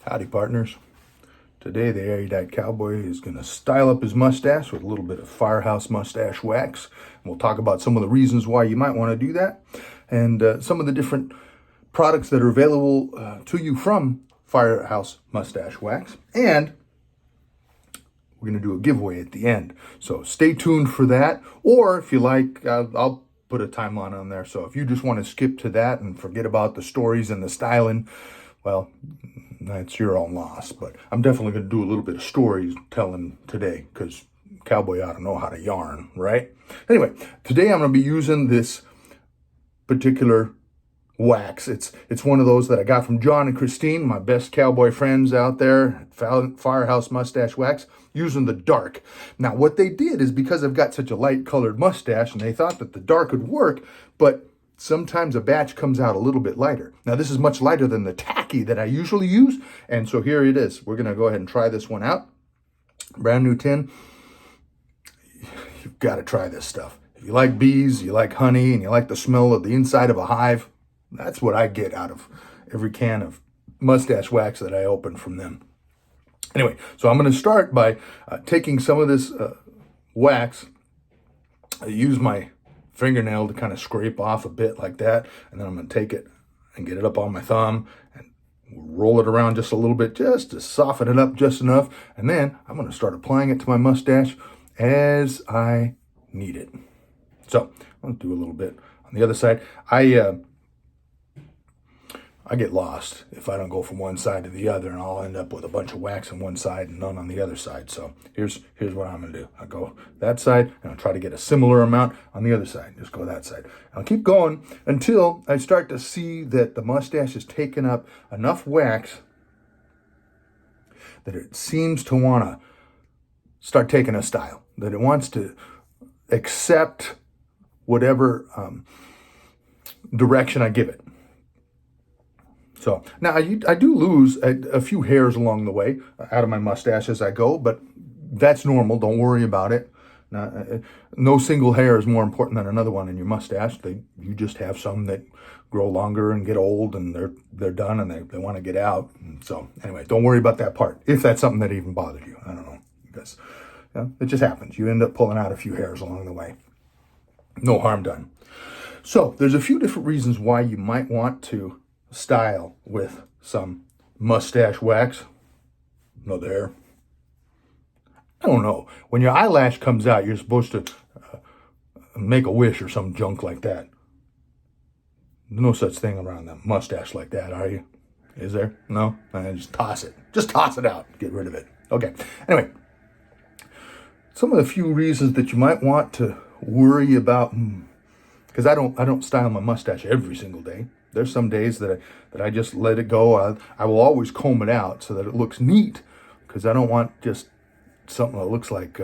Howdy, partners. Today, the erudite cowboy is going to style up his mustache with a little bit of Firehouse Moustache Wax. And we'll talk about some of the reasons why you might want to do that and some of the different products that are available to you from Firehouse Moustache Wax. And we're going to do a giveaway at the end. So stay tuned for that. Or if you like, I'll put a timeline on there. So if you just want to skip to that and forget about the stories and the styling, well, that's your own loss. But I'm definitely going to do a little bit of storytelling today because cowboy ought to know how to yarn, right? Anyway, today I'm going to be using this particular wax. It's one of those that I got from John and Christine, my best cowboy friends out there at Firehouse Moustache Wax, using the dark. Now, what they did is because I've got such a light colored mustache and they thought that the dark would work, but sometimes a batch comes out a little bit lighter. Now, this is much lighter than the tacky that I usually use, and so here it is. We're going to go ahead and try this one out. Brand new tin. You've got to try this stuff. If you like bees, you like honey, and you like the smell of the inside of a hive, that's what I get out of every can of mustache wax that I open from them. Anyway, so I'm going to start by taking some of this wax. I use my fingernail to kind of scrape off a bit like that, and then I'm going to take it and get it up on my thumb and roll it around just a little bit just to soften it up just enough, and then I'm going to start applying it to my mustache as I need it. So I'll do a little bit on the other side. I get lost if I don't go from one side to the other, and I'll end up with a bunch of wax on one side and none on the other side. So here's what I'm going to do. I'll go that side, and I'll try to get a similar amount on the other side. Just go that side. I'll keep going until I start to see that the mustache has taken up enough wax that it seems to want to start taking a style, that it wants to accept whatever direction I give it. So now I do lose a few hairs along the way out of my mustache as I go, but that's normal. Don't worry about it. No single hair is more important than another one in your mustache. You just have some that grow longer and get old, and they're done and they want to get out. And so anyway, don't worry about that part. If that's something that even bothered you, I don't know, because it just happens. You end up pulling out a few hairs along the way. No harm done. So there's a few different reasons why you might want to style with some mustache wax. Another hair. I don't know. When your eyelash comes out, you're supposed to make a wish or some junk like that. No such thing around that mustache like that, are you? Is there? No? Just toss it. Just toss it out. Get rid of it. Okay. Anyway, some of the few reasons that you might want to worry about, because I don't style my mustache every single day. There's some days that I just let it go. I will always comb it out so that it looks neat, because I don't want just something that looks like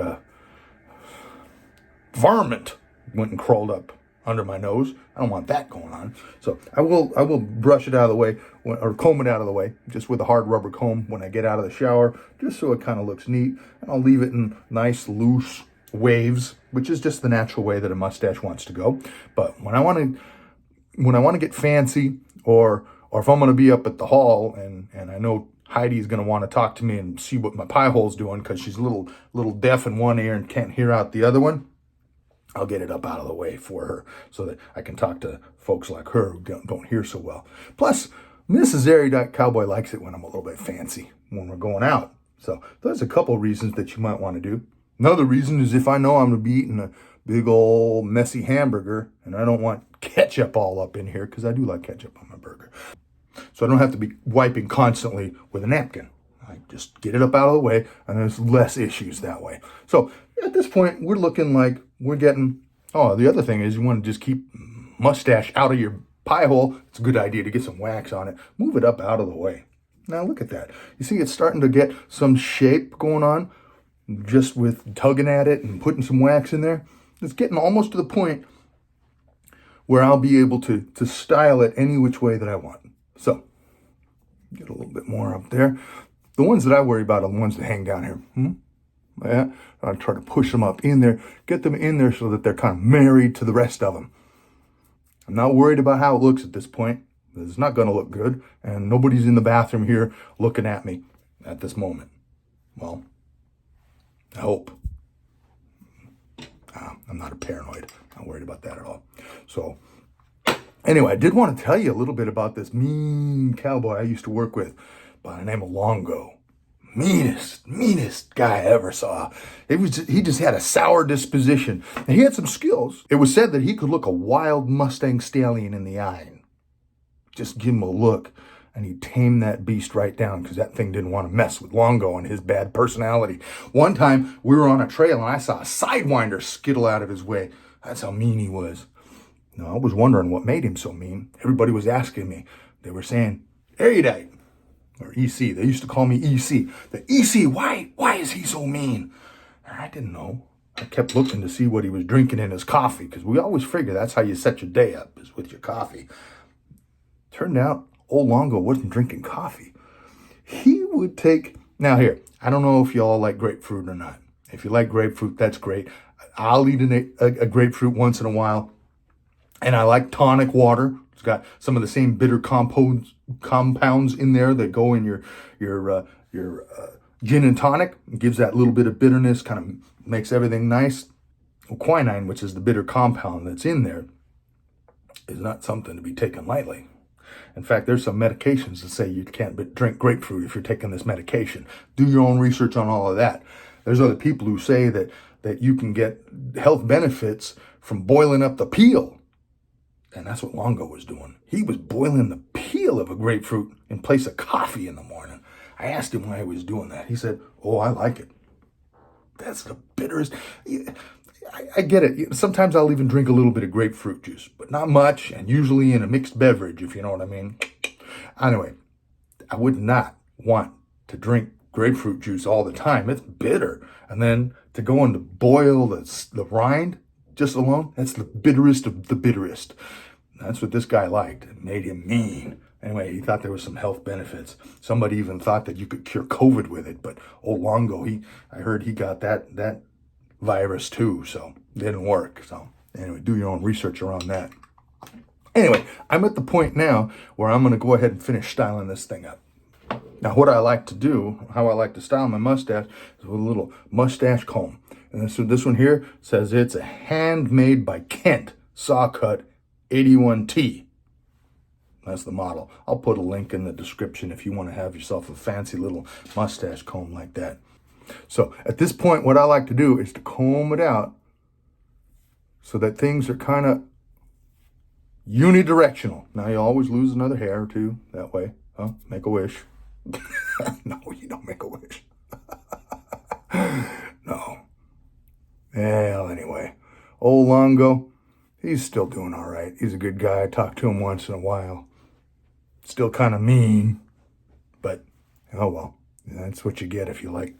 varmint went and crawled up under my nose. I don't want that going on. So I will brush it out of the way, or comb it out of the way, just with a hard rubber comb when I get out of the shower, just so it kind of looks neat. And I'll leave it in nice loose waves, which is just the natural way that a mustache wants to go. But when I want to get fancy, or if I'm going to be up at the hall and I know Heidi's going to want to talk to me and see what my pie hole's doing because she's a little deaf in one ear and can't hear out the other one, I'll get it up out of the way for her so that I can talk to folks like her who don't hear so well. Plus, Mrs. Erudite Cowboy likes it when I'm a little bit fancy when we're going out. So there's a couple reasons that you might want to do. Another reason is if I know I'm going to be eating a big old messy hamburger and I don't want ketchup all up in here, because I do like ketchup on my burger. So I don't have to be wiping constantly with a napkin. I just get it up out of the way, and there's less issues that way. So at this point, we're looking like we're getting, the other thing is you want to just keep mustache out of your pie hole. It's a good idea to get some wax on it. Move it up out of the way. Now look at that. You see it's starting to get some shape going on just with tugging at it and putting some wax in there. It's getting almost to the point where I'll be able to style it any which way that I want. So, get a little bit more up there. The ones that I worry about are the ones that hang down here. Yeah, I try to push them up in there, get them in there so that they're kind of married to the rest of them. I'm not worried about how it looks at this point. It's not going to look good, and nobody's in the bathroom here looking at me at this moment. Well, I hope. I'm not a paranoid. Not worried about that at all. So, anyway, I did want to tell you a little bit about this mean cowboy I used to work with by the name of Longo. Meanest guy I ever saw. He just had a sour disposition, and he had some skills. It was said that he could look a wild Mustang stallion in the eye. Just give him a look, and he'd tame that beast right down, because that thing didn't want to mess with Longo and his bad personality. One time, we were on a trail, and I saw a sidewinder skittle out of his way. That's how mean he was. Now, I was wondering what made him so mean. Everybody was asking me. They were saying, erudite, or EC. They used to call me EC. The EC, why is he so mean? And I didn't know. I kept looking to see what he was drinking in his coffee, because we always figure that's how you set your day up, is with your coffee. Turned out old Longo wasn't drinking coffee. He would take, now here, I don't know if y'all like grapefruit or not. If you like grapefruit, that's great. I'll eat a grapefruit once in a while. And I like tonic water. It's got some of the same bitter compounds in there that go in your gin and tonic. It gives that little bit of bitterness, kind of makes everything nice. Well, quinine, which is the bitter compound that's in there, is not something to be taken lightly. In fact, there's some medications that say you can't drink grapefruit if you're taking this medication. Do your own research on all of that. There's other people who say that you can get health benefits from boiling up the peel. And that's what Longo was doing. He was boiling the peel of a grapefruit in place of coffee in the morning. I asked him why he was doing that. He said, oh, I like it. That's the bitterest. I get it. Sometimes I'll even drink a little bit of grapefruit juice, but not much, and usually in a mixed beverage, if you know what I mean. Anyway, I would not want to drink grapefruit juice all the time. It's bitter. And then to go and to boil the rind just alone, that's the bitterest of the bitterest. That's what this guy liked. It made him mean. Anyway, he thought there was some health benefits. Somebody even thought that you could cure COVID with it, but old Longo, I heard he got that virus too, so it didn't work. So anyway, do your own research around that. Anyway, I'm at the point now where I'm going to go ahead and finish styling this thing up. Now, what I like to do, how I like to style my mustache, is with a little mustache comb. And this one here says it's a handmade by Kent saw cut 81T. That's the model. I'll put a link in the description if you want to have yourself a fancy little mustache comb like that. So at this point, what I like to do is to comb it out so that things are kind of unidirectional. Now, you always lose another hair or two that way. Huh? Make a wish. No, you don't make a wish. No. Well, anyway, old Longo, he's still doing all right. He's a good guy. I talk to him once in a while. Still kind of mean, but oh well. That's what you get if you like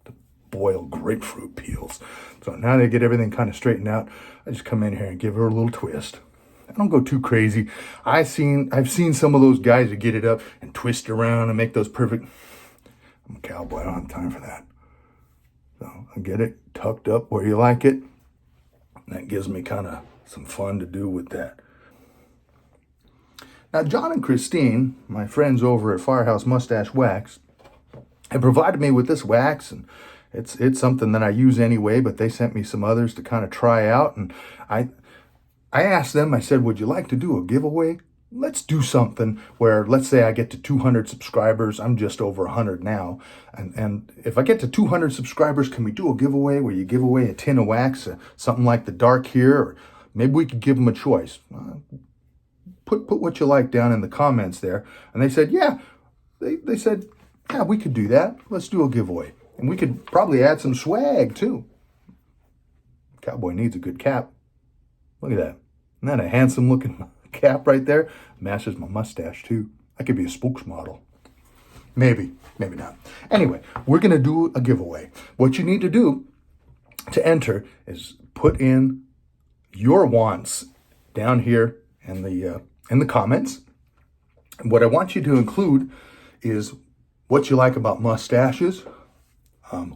to boil grapefruit peels. So now that I get everything kind of straightened out, I just come in here and give her a little twist. I don't go too crazy. I've seen some of those guys who get it up and twist around and make those perfect. I'm a cowboy. I don't have time for that. So I get it tucked up where you like it. And that gives me kind of some fun to do with that. Now, John and Christine, my friends over at Firehouse Moustache Wax, have provided me with this wax, and it's something that I use anyway, but they sent me some others to kind of try out, and I asked them, I said, would you like to do a giveaway? Let's do something where, let's say I get to 200 subscribers. I'm just over 100 now. And if I get to 200 subscribers, can we do a giveaway where you give away a tin of wax, something like the dark here? Or maybe we could give them a choice. Put what you like down in the comments there. And they said, yeah. They said, yeah, we could do that. Let's do a giveaway. And we could probably add some swag too. Cowboy needs a good cap. Look at that. Isn't that a handsome looking cap right there? Matches my mustache too. I could be a spokesmodel. Maybe not. Anyway, we're going to do a giveaway. What you need to do to enter is put in your wants down here in the comments. And what I want you to include is what you like about mustaches,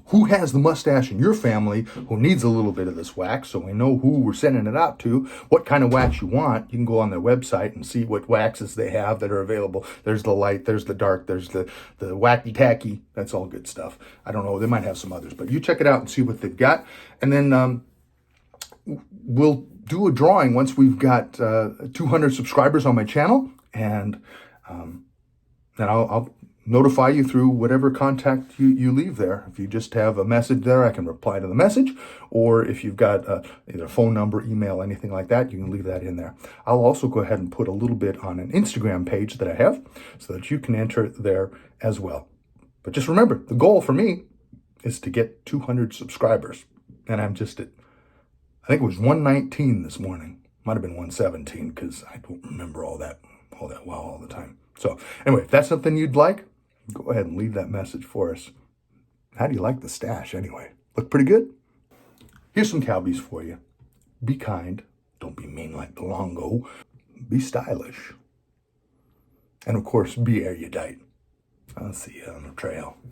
who has the mustache in your family who needs a little bit of this wax, so we know who we're sending it out to, what kind of wax you want. You can go on their website and see what waxes they have that are available. There's the light, there's the dark, there's the wacky tacky. That's all good stuff. I don't know, they might have some others, but you check it out and see what they've got. And then we'll do a drawing once we've got 200 subscribers on my channel, and then I'll notify you through whatever contact you leave there. If you just have a message there, I can reply to the message, or if you've got either a phone number, email, anything like that, you can leave that in there. I'll also go ahead and put a little bit on an Instagram page that I have so that you can enter there as well. But just remember, the goal for me is to get 200 subscribers, and I'm just at, I think it was 119 this morning. Might have been 117 because I don't remember all that well all the time. So anyway, if that's something you'd like, go ahead and leave that message for us. How do you like the stash anyway? Look pretty good? Here's some Cowbees for you. Be kind. Don't be mean like the Longo. Be stylish. And of course, be erudite. I'll see you on the trail.